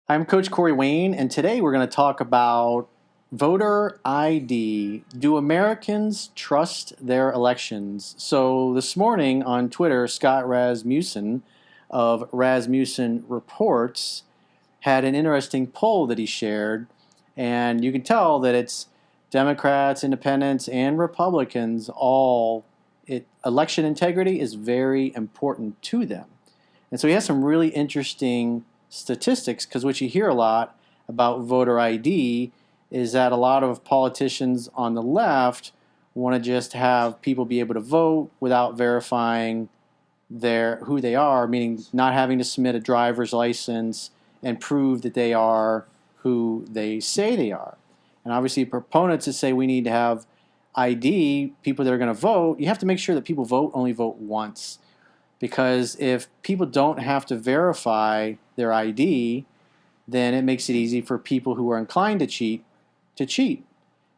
I'm Coach Corey Wayne, and today we're going to talk about voter ID. Do Americans trust their elections? So this morning on Twitter, Scott Rasmussen of Rasmussen Reports had an interesting poll that he shared, and you can tell that it's Democrats, Independents, and Republicans election integrity is very important to them. And so he has some really interesting statistics, because what you hear a lot about voter ID is that a lot of politicians on the left want to just have people be able to vote without verifying who they are, meaning not having to submit a driver's license and prove that they are who they say they are. And obviously proponents that say we need to have ID, people that are going to vote, you have to make sure that people only vote once. Because if people don't have to verify their ID, then it makes it easy for people who are inclined to cheat to cheat.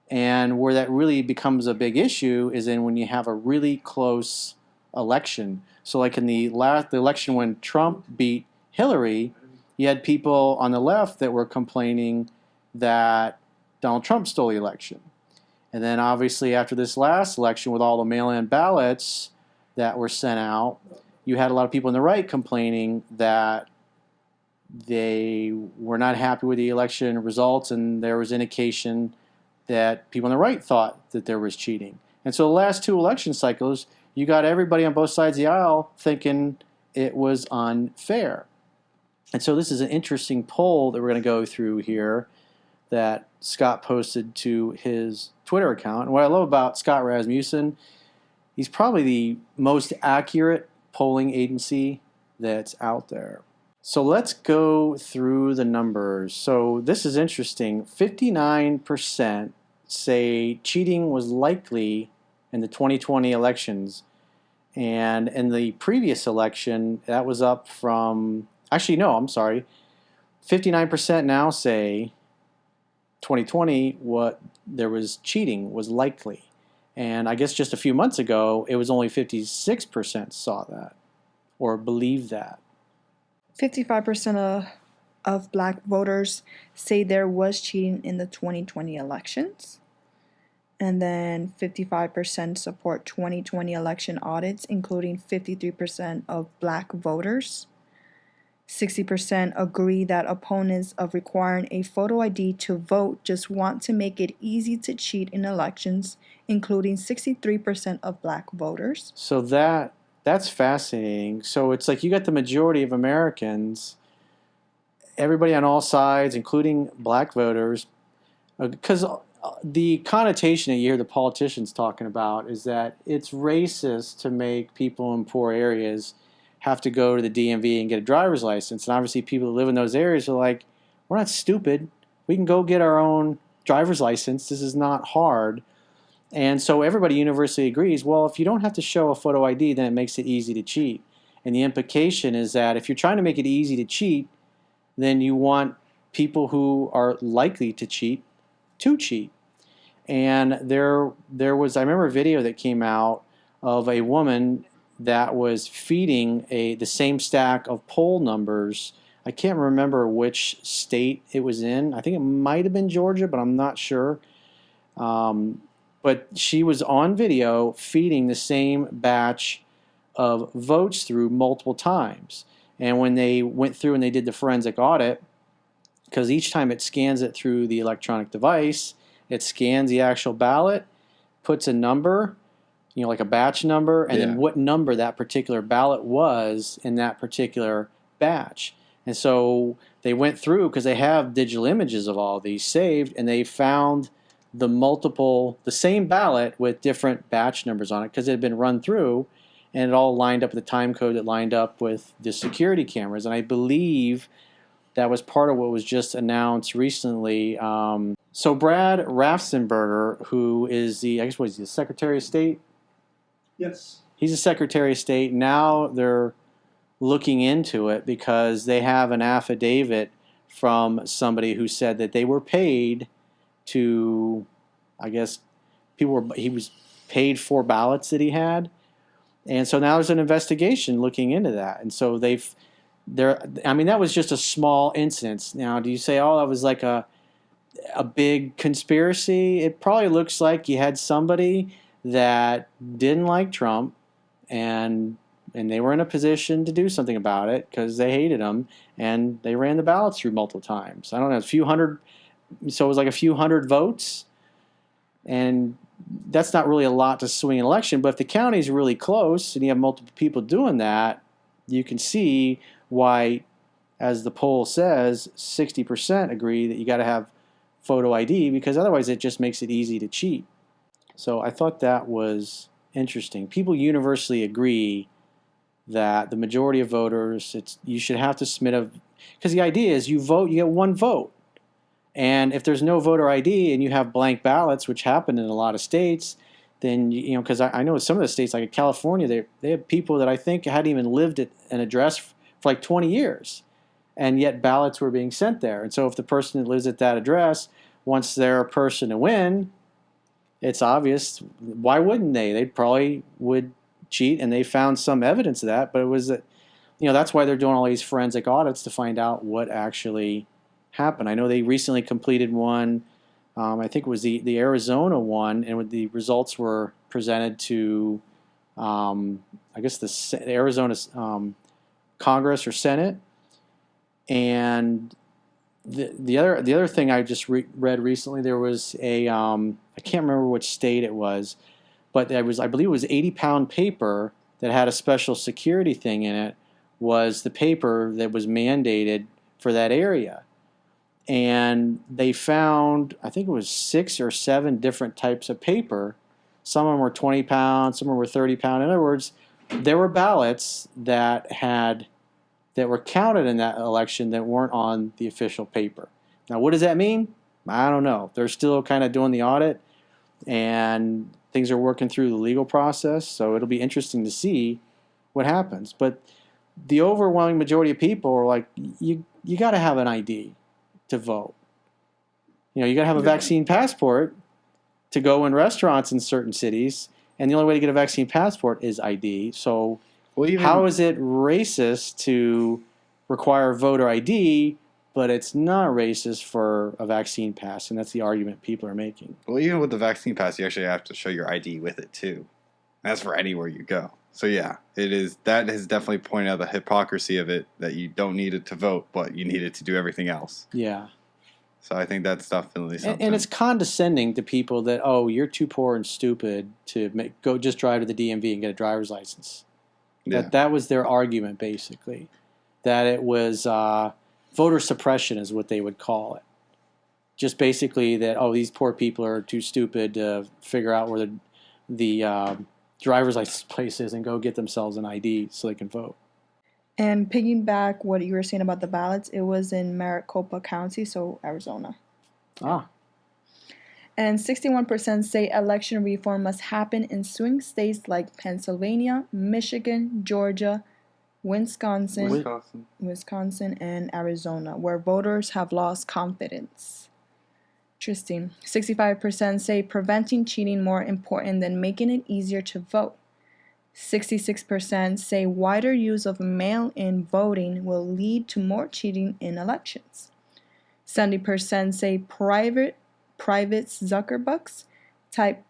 And where that really becomes a big issue is in when you have a really close election. So like in the election when Trump beat Hillary, you had people on the left that were complaining that Donald Trump stole the election. And then obviously after this last election with all the mail-in ballots that were sent out, you had a lot of people on the right complaining that they were not happy with the election results, and there was indication that people on the right thought that there was cheating. And so the last two election cycles, you got everybody on both sides of the aisle thinking it was unfair. And so this is an interesting poll that we're going to go through here that Scott posted to his Twitter account. And what I love about Scott Rasmussen, he's probably the most accurate polling agency that's out there. So let's go through the numbers. So this is interesting. 59% say cheating was likely in the 2020 elections. And in the previous election, that was up from, actually no, I'm sorry. 59% now say 2020 there was cheating was likely. And I guess just a few months ago, it was only 56% saw that or believed that. 55% of black voters say there was cheating in the 2020 elections. And then 55% support 2020 election audits, including 53% of black voters. 60% agree that opponents of requiring a photo ID to vote just want to make it easy to cheat in elections, including 63% of black voters. So that's fascinating. So it's like you got the majority of Americans, everybody on all sides, including black voters, because the connotation that you hear the politicians talking about is that it's racist to make people in poor areas have to go to the DMV and get a driver's license. And obviously people who live in those areas are like, we're not stupid. We can go get our own driver's license. This is not hard. And so everybody universally agrees, well, if you don't have to show a photo ID, then it makes it easy to cheat. And the implication is that if you're trying to make it easy to cheat, then you want people who are likely to cheat. And there was, I remember a video that came out of a woman that was feeding the same stack of poll numbers. I can't remember which state it was in. I think it might have been Georgia, but I'm not sure. But she was on video feeding the same batch of votes through multiple times. And when they went through and they did the forensic audit, because each time it scans it through the electronic device, it scans the actual ballot, puts a number, like a batch number, and then what number that particular ballot was in that particular batch. And so they went through, because they have digital images of all these saved, and they found the same ballot with different batch numbers on it, because it had been run through, and it all lined up with the time code that lined up with the security cameras. And I believe that was part of what was just announced recently. So Brad Raffensperger, who is the Secretary of State? Yes. He's a Secretary of State. Now they're looking into it because they have an affidavit from somebody who said that they were paid to, he was paid for ballots that he had. And so now there's an investigation looking into that. And so I mean, that was just a small incident. Now, do you say, oh, that was like a big conspiracy? It probably looks like you had somebody that didn't like Trump, and they were in a position to do something about it because they hated him, and they ran the ballots through multiple times. I don't know, a few hundred, so it was like a few hundred votes, and that's not really a lot to swing an election. But if the county's really close and you have multiple people doing that, you can see why, as the poll says, 60% agree that you got to have photo ID, because otherwise it just makes it easy to cheat. So I thought that was interesting. People universally agree that the majority of voters, you should have to submit because the idea is you vote, you get one vote. And if there's no voter ID and you have blank ballots, which happen in a lot of states, then, because I know some of the states, like California, they have people that I think hadn't even lived at an address for like 20 years. And yet ballots were being sent there. And so if the person that lives at that address wants their person to win, it's obvious. Why wouldn't they? They probably would cheat, and they found some evidence of that. But it was, that's why they're doing all these forensic audits to find out what actually happened. I know they recently completed one. I think it was the Arizona one, and the results were presented to, I guess, the Arizona Congress or Senate. And the other thing I just read recently, there was I can't remember which state it was, but I believe it was 80-pound paper that had a special security thing in it, was the paper that was mandated for that area. And they found, I think it was 6 or 7 different types of paper. Some of them were 20 pounds, some of them were 30 pounds. In other words, there were ballots that were counted in that election that weren't on the official paper. Now, what does that mean? I don't know. They're still kind of doing the audit, and things are working through the legal process, so it'll be interesting to see what happens. But the overwhelming majority of people are like, you got to have an ID to vote. You got to have a vaccine passport to go in restaurants in certain cities, and the only way to get a vaccine passport is ID. So how is it racist to require voter ID, but it's not racist for a vaccine pass? And that's the argument people are making. Well, even with the vaccine pass, you actually have to show your ID with it too. That's for anywhere you go. So yeah, it is. That has definitely pointed out the hypocrisy of it, that you don't need it to vote, but you need it to do everything else. Yeah. So I think that's definitely something. And it's condescending to people that, oh, you're too poor and stupid to go just drive to the DMV and get a driver's license. Yeah. That was their argument, basically. That it was voter suppression is what they would call it. Just basically that, oh, these poor people are too stupid to figure out where the driver's license place is and go get themselves an ID so they can vote. And piggyback what you were saying about the ballots, it was in Maricopa County, so Arizona. Ah. And 61% say election reform must happen in swing states like Pennsylvania, Michigan, Georgia, Wisconsin, and Arizona, where voters have lost confidence. Interesting. 65% say preventing cheating more important than making it easier to vote. 66% say wider use of mail-in voting will lead to more cheating in elections. 70% say private Zuckerbucks type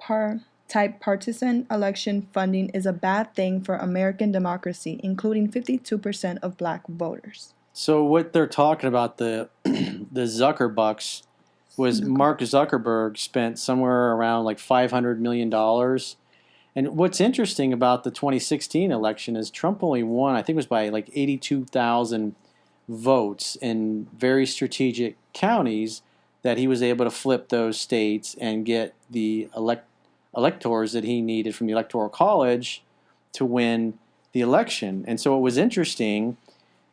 partisan election funding is a bad thing for American democracy, including 52% of black voters. So what they're talking about, the Zuckerbucks, was Mark Zuckerberg spent somewhere around like $500 million. And what's interesting about the 2016 election is Trump only won, I think it was by like 82,000 votes in very strategic counties, that he was able to flip those states and get the electors that he needed from the Electoral College to win the election. And so what was interesting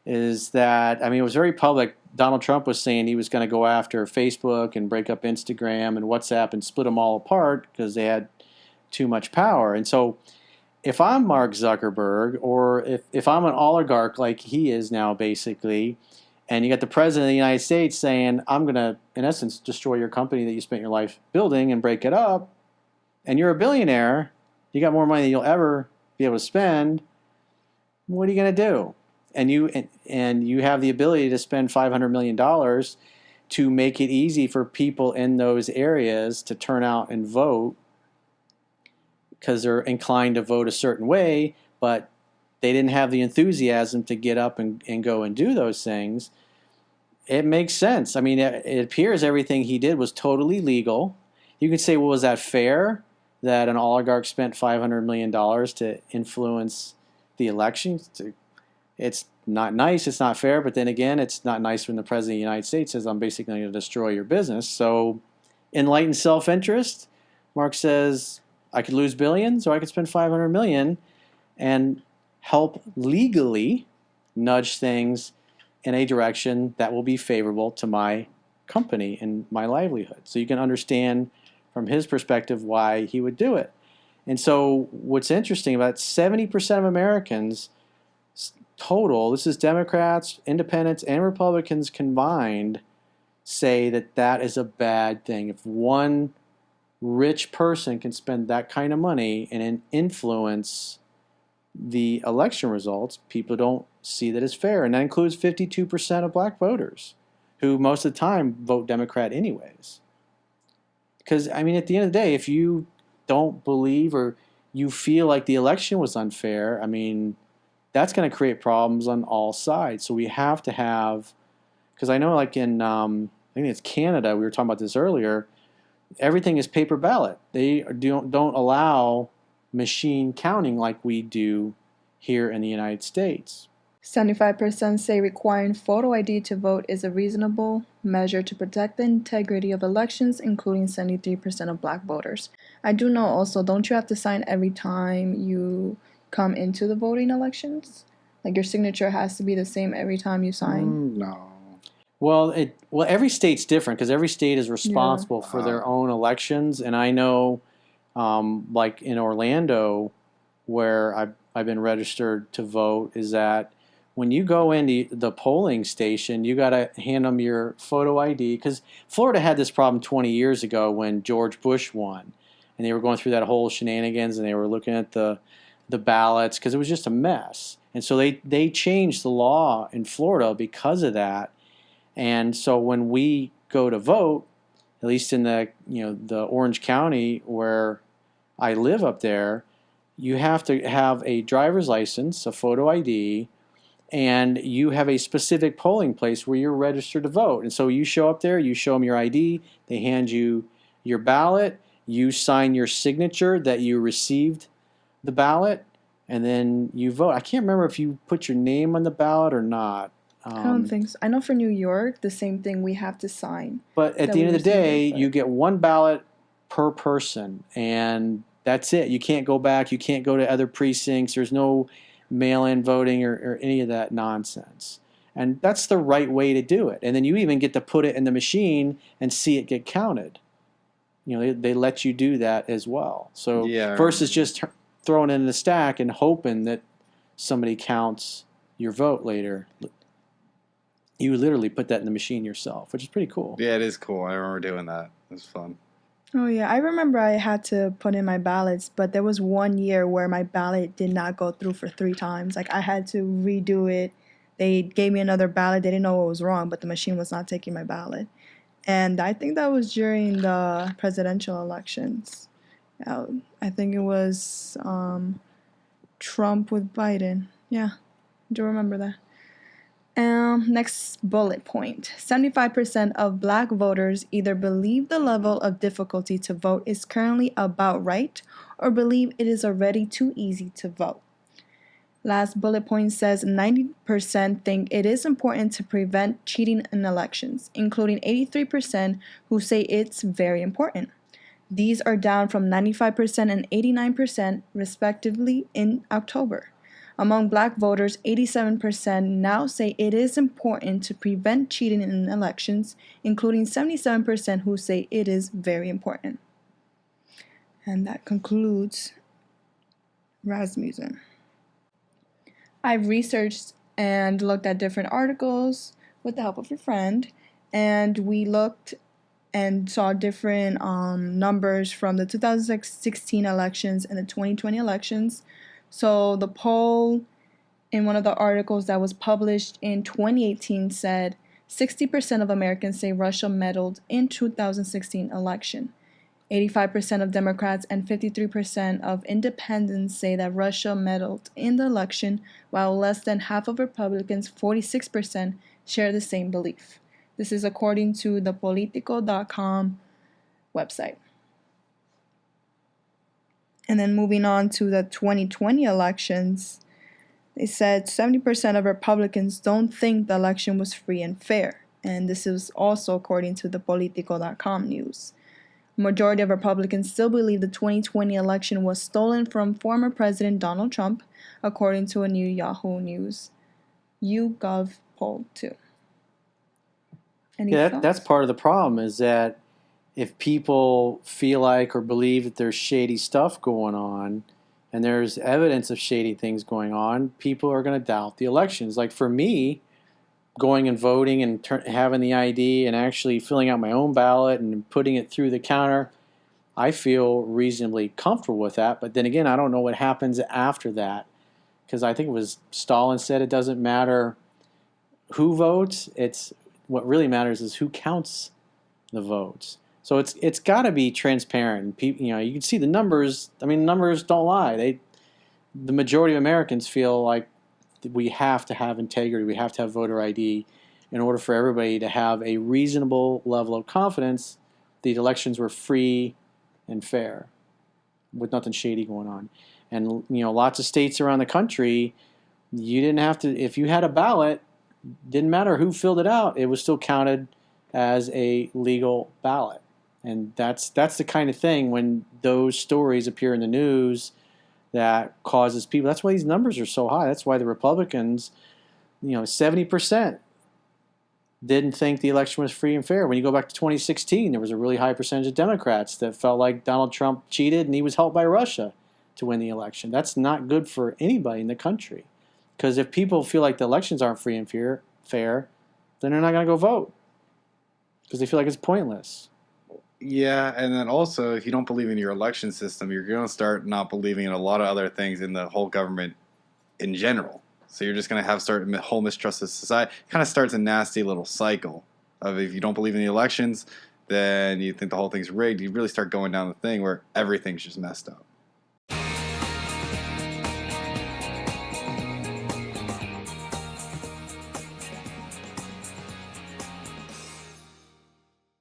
is that, I mean, it was very public. Donald Trump was saying he was going to go after Facebook and break up Instagram and WhatsApp and split them all apart because they had too much power. And so if I'm Mark Zuckerberg, or if I'm an oligarch like he is now basically, and you got the president of the United States saying, I'm going to, in essence, destroy your company that you spent your life building and break it up, and you're a billionaire, you got more money than you'll ever be able to spend, what are you going to do? and you have the ability to spend $500 million to make it easy for people in those areas to turn out and vote because they're inclined to vote a certain way, but they didn't have the enthusiasm to get up and go and do those things. It makes sense. I mean, it appears everything he did was totally legal. You can say, well, was that fair that an oligarch spent $500 million to influence the elections? It's not nice. It's not fair. But then again, it's not nice when the president of the United States says, I'm basically going to destroy your business. So enlightened self-interest, Mark says, I could lose billions or I could spend $500 million and help legally nudge things in a direction that will be favorable to my company and my livelihood. So you can understand from his perspective why he would do it. And so what's interesting about 70% of Americans total, this is Democrats, Independents, and Republicans combined, say that that is a bad thing. If one rich person can spend that kind of money and influence the election results, people don't see that as fair. And that includes 52% of black voters who most of the time vote Democrat anyways. Because, I mean, at the end of the day, if you don't believe or you feel like the election was unfair, I mean, that's going to create problems on all sides. So we have to have, because I know like in, I think it's Canada, we were talking about this earlier, everything is paper ballot. They don't allow machine counting like we do here in the United States. 75% say requiring photo ID to vote is a reasonable measure to protect the integrity of elections, including 73% of black voters. I do know also, don't you have to sign every time you come into the voting elections? Like your signature has to be the same every time you sign? No. Well, every state's different because every state is responsible for their own elections. And I know, like in Orlando, where I've been registered to vote, is that when you go into the polling station, you got to hand them your photo ID. Because Florida had this problem 20 years ago when George Bush won. And they were going through that whole shenanigans and they were looking at the ballots because it was just a mess. And so they changed the law in Florida because of that. And so when we go to vote, at least in the Orange County where I live up there, you have to have a driver's license, a photo ID, and you have a specific polling place where you're registered to vote. And so you show up there, you show them your ID, they hand you your ballot, you sign your signature that you received the ballot, and then you vote. I can't remember if you put your name on the ballot or not. I don't think so. I know for New York, the same thing, we have to sign. But at the end of the day, you get one ballot per person, and that's it. You can't go back. You can't go to other precincts. There's no mail-in voting or any of that nonsense. And that's the right way to do it. And then you even get to put it in the machine and see it get counted. They let you do that as well. So versus just throwing it in the stack and hoping that somebody counts your vote later. You literally put that in the machine yourself, which is pretty cool. Yeah, it is cool. I remember doing that. It was fun. Oh, yeah. I remember I had to put in my ballots, but there was 1 year where my ballot did not go through for 3 times. Like, I had to redo it. They gave me another ballot. They didn't know what was wrong, but the machine was not taking my ballot. And I think that was during the presidential elections. I think it was Trump with Biden. Yeah, I do remember that. Next bullet point. 75% of black voters either believe the level of difficulty to vote is currently about right or believe it is already too easy to vote. Last bullet point says 90% think it is important to prevent cheating in elections, including 83% who say it's very important. These are down from 95% and 89% respectively in October. Among black voters, 87% now say it is important to prevent cheating in elections, including 77% who say it is very important. And that concludes Rasmussen. I've researched and looked at different articles with the help of a friend, and we looked and saw different numbers from the 2016 elections and the 2020 elections. So the poll in one of the articles that was published in 2018 said 60% of Americans say Russia meddled in 2016 election. 85% of Democrats and 53% of independents say that Russia meddled in the election, while less than half of Republicans, 46%, share the same belief. This is according to the Politico.com website. And then moving on to the 2020 elections, they said 70% of Republicans don't think the election was free and fair. And this is also according to the Politico.com news. Majority of Republicans still believe the 2020 election was stolen from former President Donald Trump, according to a new Yahoo News YouGov poll too. Yeah, that's part of the problem is that if people feel like or believe that there's shady stuff going on and there's evidence of shady things going on, people are going to doubt the elections. Like for me, going and voting and having the ID and actually filling out my own ballot and putting it through the counter, I feel reasonably comfortable with that. But then again, I don't know what happens after that, because I think it was Stalin said it doesn't matter who votes. It's what really matters is who counts the votes. So it's got to be transparent. People, you can see the numbers. I mean, numbers don't lie. The majority of Americans feel like we have to have integrity. We have to have voter ID in order for everybody to have a reasonable level of confidence the elections were free and fair with nothing shady going on. And lots of states around the country, you didn't have to, if you had a ballot, didn't matter who filled it out, it was still counted as a legal ballot. And that's the kind of thing when those stories appear in the news that causes people. That's why these numbers are so high. That's why the Republicans, 70% didn't think the election was free and fair. When you go back to 2016, there was a really high percentage of Democrats that felt like Donald Trump cheated and he was helped by Russia to win the election. That's not good for anybody in the country. Because if people feel like the elections aren't free and fair, then they're not going to go vote because they feel like it's pointless. Yeah, and then also, if you don't believe in your election system, you're going to start not believing in a lot of other things in the whole government in general. So you're just going to have a whole mistrust of society. It kind of starts a nasty little cycle of if you don't believe in the elections, then you think the whole thing's rigged. You really start going down the thing where everything's just messed up.